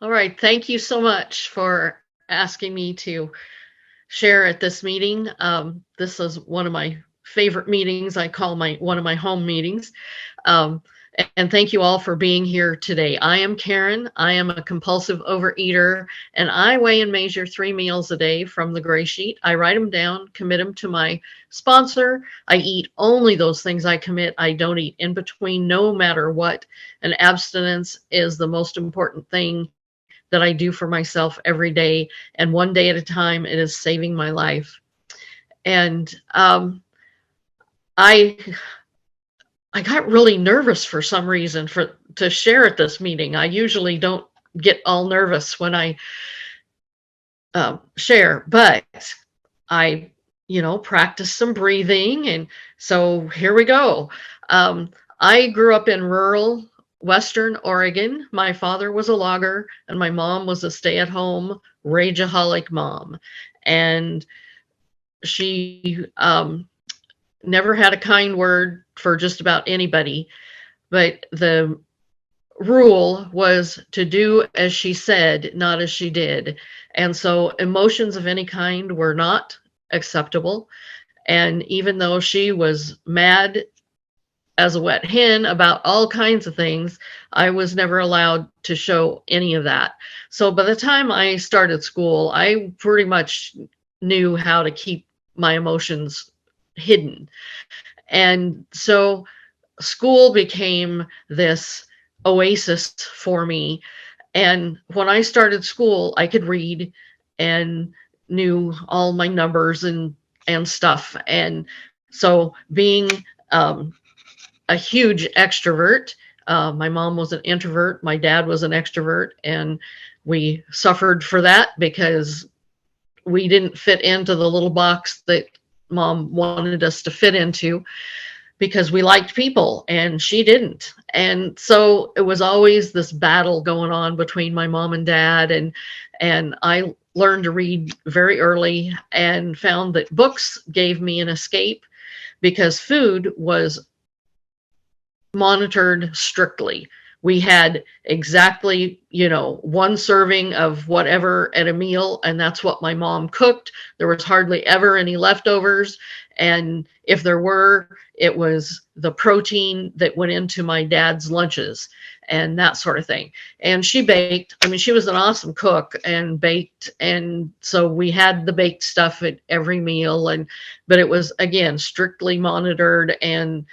All right. Thank you so much for asking me to share at this meeting. This is one of my favorite meetings. I call my one of my home meetings. Um, and thank you all for being here today. I am Karen. I am a compulsive overeater, and I weigh and measure 3 meals a day from the gray sheet. I write them down, commit them to my sponsor. I eat only those things I commit. I don't eat in between, no matter what. And abstinence is the most important thing that I do for myself every day. And one day at a time, it is saving my life. And I I got really nervous for some reason for to share at this meeting. I usually don't get all nervous when I share, but I, practice some breathing, and so here we go. Um, I grew up in rural Western Oregon. My father was a logger, and my mom was a stay-at-home rageaholic mom, and she never had a kind word for just about anybody. But the rule was to do as she said, not as she did. And so emotions of any kind were not acceptable. And even though she was mad as a wet hen about all kinds of things, I was never allowed to show any of that. So by the time I started school, I pretty much knew how to keep my emotions hidden. And so school became this oasis for me. And when I started school, I could read and knew all my numbers and stuff. And so being a huge extrovert, my mom was an introvert, my dad was an extrovert, and we suffered for that because we didn't fit into the little box that mom wanted us to fit into, because we liked people and she didn't. And so it was always this battle going on between my mom and dad. And I learned to read very early and found that books gave me an escape because food was monitored strictly. We had exactly, one serving of whatever at a meal, and that's what my mom cooked. There was hardly ever any leftovers. And if there were, it was the protein that went into my dad's lunches and that sort of thing. And she baked. I mean, she was an awesome cook and baked. And so we had the baked stuff at every meal. But it was, again, strictly monitored, and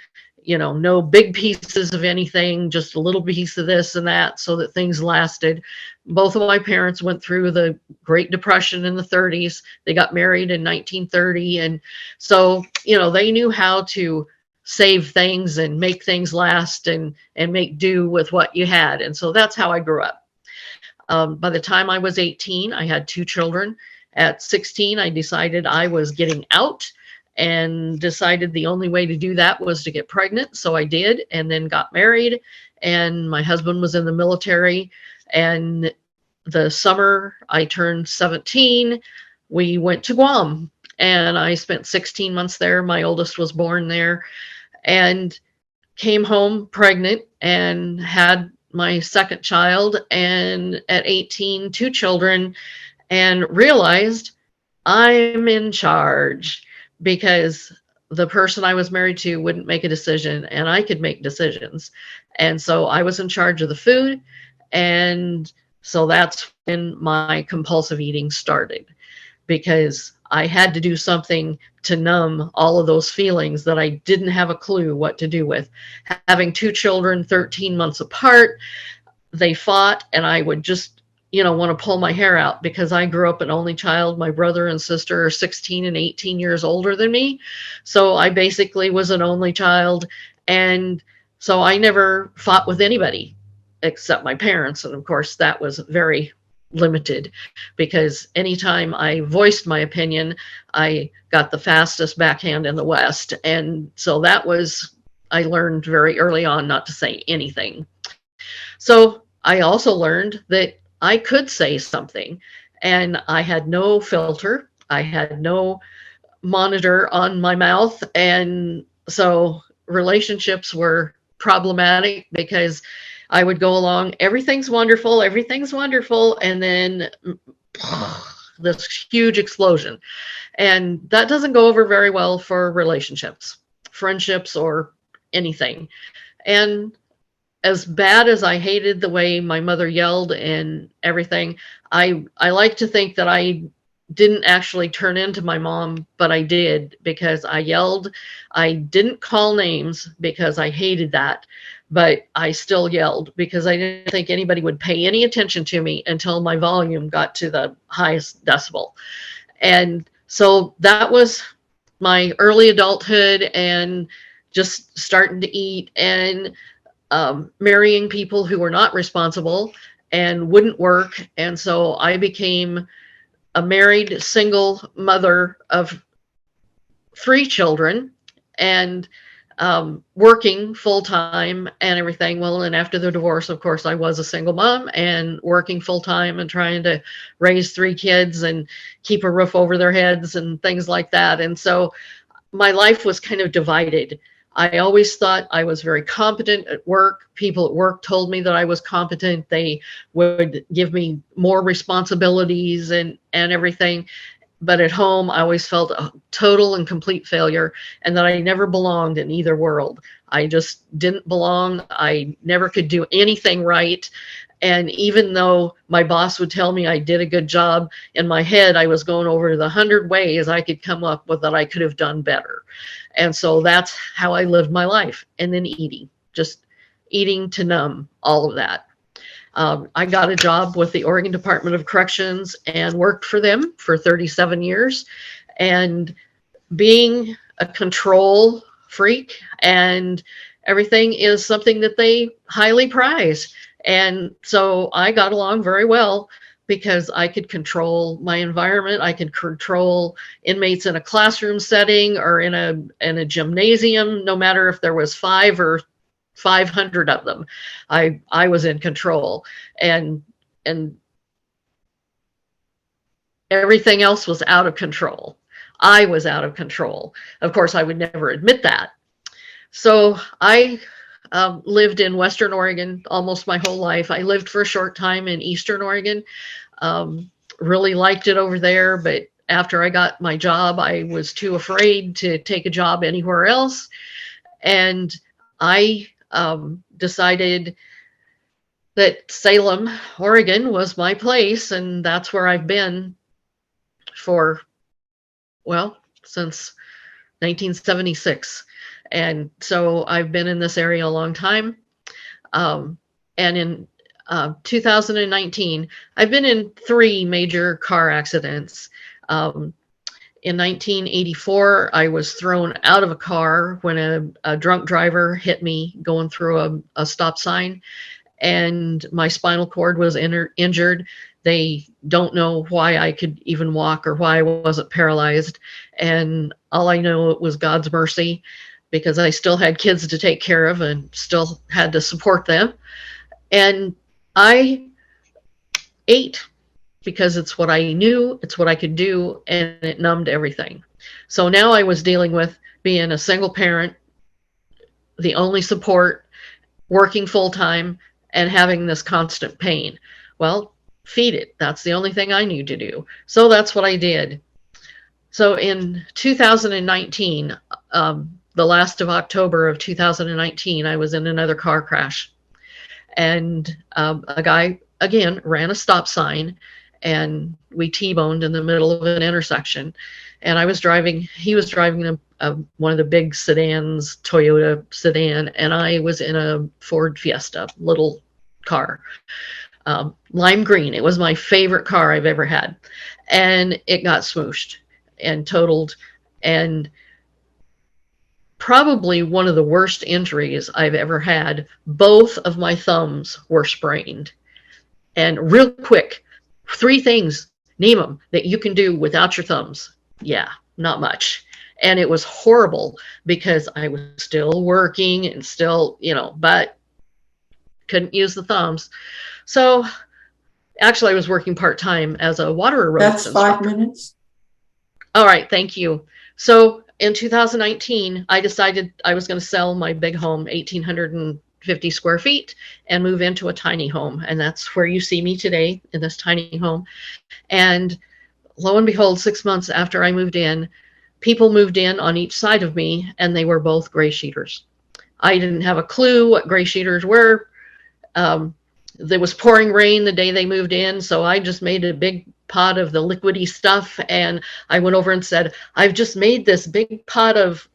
no big pieces of anything, just a little piece of this and that so that things lasted. Both of my parents went through the Great Depression in the 30s. They got married in 1930. And so, they knew how to save things and make things last and make do with what you had. And so that's how I grew up. By the time I was 18, I had 2 children. At 16, I decided I was getting out and decided the only way to do that was to get pregnant. So I did, and then got married, and my husband was in the military. And the summer I turned 17, we went to Guam, and I spent 16 months there. My oldest was born there, and came home pregnant and had my second child, and at 18, 2 children, and realized I'm in charge, because the person I was married to wouldn't make a decision and I could make decisions. And so I was in charge of the food. And so that's when my compulsive eating started, because I had to do something to numb all of those feelings that I didn't have a clue what to do with. Having 2 children, 13 months apart, they fought, and I would just want to pull my hair out, because I grew up an only child. My brother and sister are 16 and 18 years older than me. So I basically was an only child. And so I never fought with anybody except my parents. And of course, that was very limited, because anytime I voiced my opinion, I got the fastest backhand in the West. And so I learned very early on not to say anything. So I also learned that I could say something, and I had no filter. I had no monitor on my mouth. And so relationships were problematic, because I would go along, everything's wonderful, everything's wonderful, and then this huge explosion. And that doesn't go over very well for relationships, friendships, or anything. And as bad as I hated the way my mother yelled and everything, I like to think that I didn't actually turn into my mom, but I did, because I yelled. I didn't call names because I hated that, but I still yelled because I didn't think anybody would pay any attention to me until my volume got to the highest decibel. And so that was my early adulthood, and just starting to eat and marrying people who were not responsible and wouldn't work. And so I became a married single mother of 3 children, and working full time and everything. Well, and after the divorce, of course, I was a single mom and working full time and trying to raise 3 kids and keep a roof over their heads and things like that. And so my life was kind of divided. I always thought I was very competent at work. People at work told me that I was competent. They would give me more responsibilities and everything. But at home, I always felt a total and complete failure, and that I never belonged in either world. I just didn't belong. I never could do anything right. And even though my boss would tell me I did a good job, in my head, I was going over the 100 ways I could come up with that I could have done better. And so that's how I lived my life. And then eating, just eating to numb all of that. I got a job with the Oregon Department of Corrections and worked for them for 37 years. And being a control freak and everything is something that they highly prize. And so I got along very well because I could control my environment. I could control inmates in a classroom setting or in a gymnasium, no matter if there was 5 or 500 of them. I was in control, and everything else was out of control. I was out of control. Of course, I would never admit that. So I lived in Western Oregon almost my whole life. I lived for a short time in Eastern Oregon. Really liked it over there, but after I got my job, I was too afraid to take a job anywhere else. And I decided that Salem, Oregon was my place, and that's where I've been for, well, since 1976. And so I've been in this area a long time. And in 2019, I've been in 3 major car accidents. In 1984, I was thrown out of a car when a drunk driver hit me going through a stop sign, and my spinal cord was injured. They don't know why I could even walk or why I wasn't paralyzed. And all I know, it was God's mercy, because I still had kids to take care of and still had to support them. And I ate because it's what I knew, it's what I could do, and it numbed everything. So now I was dealing with being a single parent, the only support, working full time, and having this constant pain. Well, feed it. That's the only thing I knew to do. So that's what I did. So in 2019, the last of October of 2019, I was in another car crash. And a guy, again, ran a stop sign, and we T-boned in the middle of an intersection. And I was driving, he was driving one of the big sedans, Toyota sedan, and I was in a Ford Fiesta, little car, lime green. It was my favorite car I've ever had. And it got smooshed and totaled, and probably one of the worst injuries I've ever had. Both of my thumbs were sprained. And real quick, 3 things, name them, that you can do without your thumbs. Yeah, not much. And it was horrible because I was still working and still, but couldn't use the thumbs. So actually, I was working part-time as a water aerobics instructor. That's 5 minutes. All right, thank you. So in 2019, I decided I was going to sell my big home, 1,800 50 square feet and move into a tiny home. And that's where you see me today, in this tiny home. And lo and behold, 6 months after I moved in, people moved in on each side of me, and they were both GreySheeters. I didn't have a clue what GreySheeters were. There was pouring rain the day they moved in, so I just made a big pot of the liquidy stuff, and I went over and said, I've just made this big pot of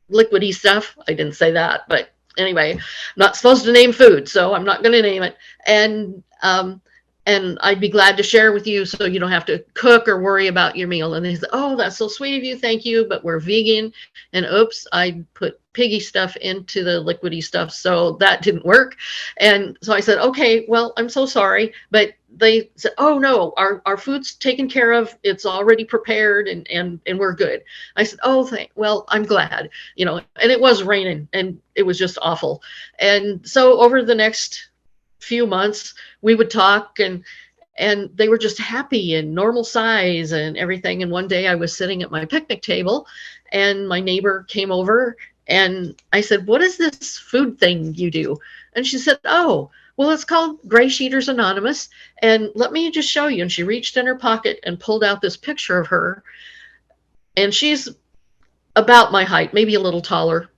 liquidy stuff. I didn't say that, but anyway, I'm not supposed to name food, so I'm not going to name it. And I'd be glad to share with you, so you don't have to cook or worry about your meal. And they said, oh, that's so sweet of you, thank you, but we're vegan. And oops, I put piggy stuff into the liquidy stuff, so that didn't work. And so I said, okay, well, I'm so sorry, but they said, oh no, our food's taken care of, it's already prepared, and we're good. I said, oh, well, I'm glad, and it was raining, and it was just awful. And so over the next few months, we would talk, and they were just happy and normal size and everything. And one day I was sitting at my picnic table, and my neighbor came over, and I said, what is this food thing you do? And she said, oh, well, it's called GreySheeters Anonymous, and let me just show you. And she reached in her pocket and pulled out this picture of her, and she's about my height, maybe a little taller.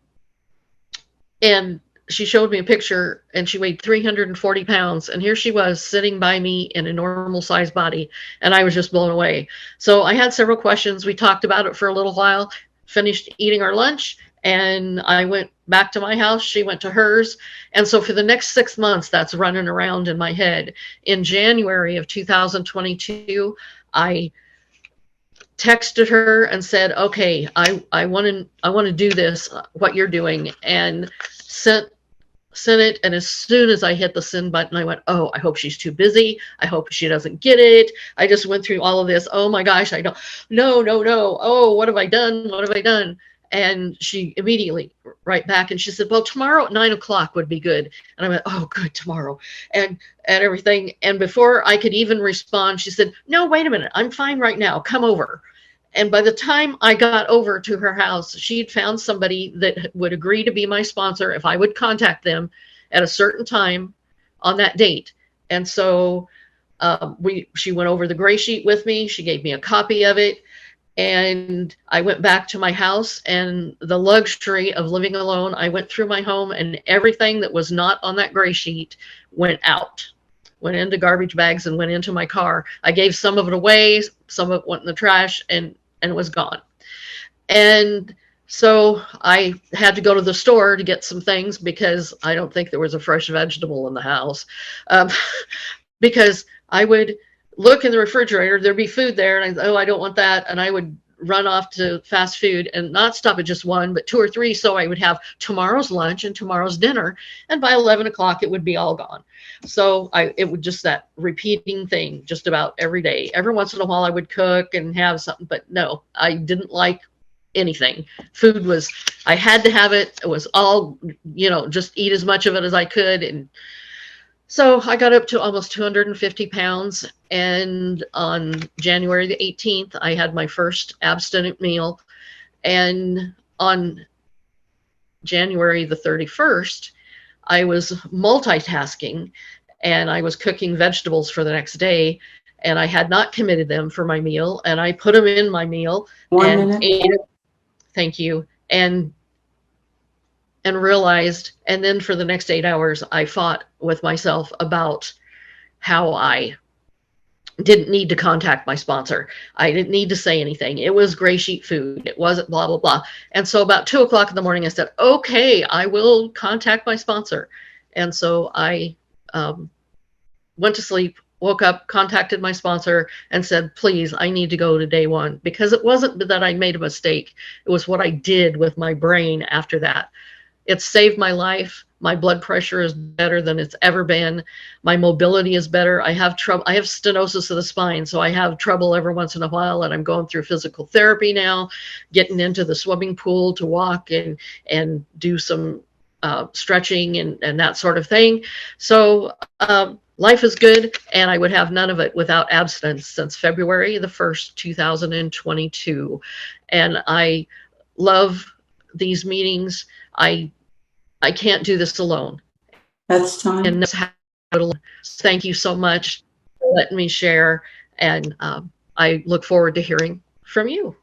And she showed me a picture, and she weighed 340 pounds. And here she was sitting by me in a normal sized body. And I was just blown away. So I had several questions. We talked about it for a little while, finished eating our lunch, and I went back to my house. She went to hers. And so for the next 6 months, that's running around in my head. In January of 2022, I texted her and said, okay, I want to do this, what you're doing, and sent it. And as soon as I hit the send button, I went, oh, I hope she's too busy. I hope she doesn't get it. I just went through all of this. Oh my gosh, I don't, no. Oh, what have I done? What have I done? And she immediately right back, and she said, well, tomorrow at 9:00 would be good. And I went, oh, good, tomorrow, and everything. And before I could even respond, she said, no, wait a minute, I'm fine right now, come over. And by the time I got over to her house, she'd found somebody that would agree to be my sponsor if I would contact them at a certain time on that date. And so she went over the gray sheet with me. She gave me a copy of it. And I went back to my house, and the luxury of living alone, I went through my home, and everything that was not on that gray sheet went out, went into garbage bags and went into my car. I gave some of it away, some of it went in the trash, and it was gone. And so I had to go to the store to get some things, because I don't think there was a fresh vegetable in the house. Because I would look in the refrigerator, there'd be food there, and I don't want that. And I would run off to fast food and not stop at just one, but 2 or 3. So I would have tomorrow's lunch and tomorrow's dinner. And by 11:00, it would be all gone. So it would just that repeating thing just about every day. Every once in a while I would cook and have something, but no, I didn't like anything. Food was, I had to have it. It was all, just eat as much of it as I could. And so I got up to almost 250 pounds. And on January the 18th, I had my first abstinent meal. And on January the 31st, I was multitasking, and I was cooking vegetables for the next day. And I had not committed them for my meal. And I put them in my meal and ate it. Thank you. And realized, and then for the next 8 hours, I fought with myself about how I didn't need to contact my sponsor. I didn't need to say anything. It was gray sheet food. It wasn't blah, blah, blah. And so about 2:00 in the morning, I said, okay, I will contact my sponsor. And so I went to sleep, woke up, contacted my sponsor, and said, please, I need to go to day 1, because it wasn't that I made a mistake. It was what I did with my brain after that. It saved my life. My blood pressure is better than it's ever been. My mobility is better. I have trouble. I have stenosis of the spine, so I have trouble every once in a while, and I'm going through physical therapy now, getting into the swimming pool to walk and do some stretching and that sort of thing. So life is good, and I would have none of it without abstinence since February the 1st, 2022. And I love these meetings. I I can't do this alone. That's time. And thank you so much for letting me share. And I look forward to hearing from you.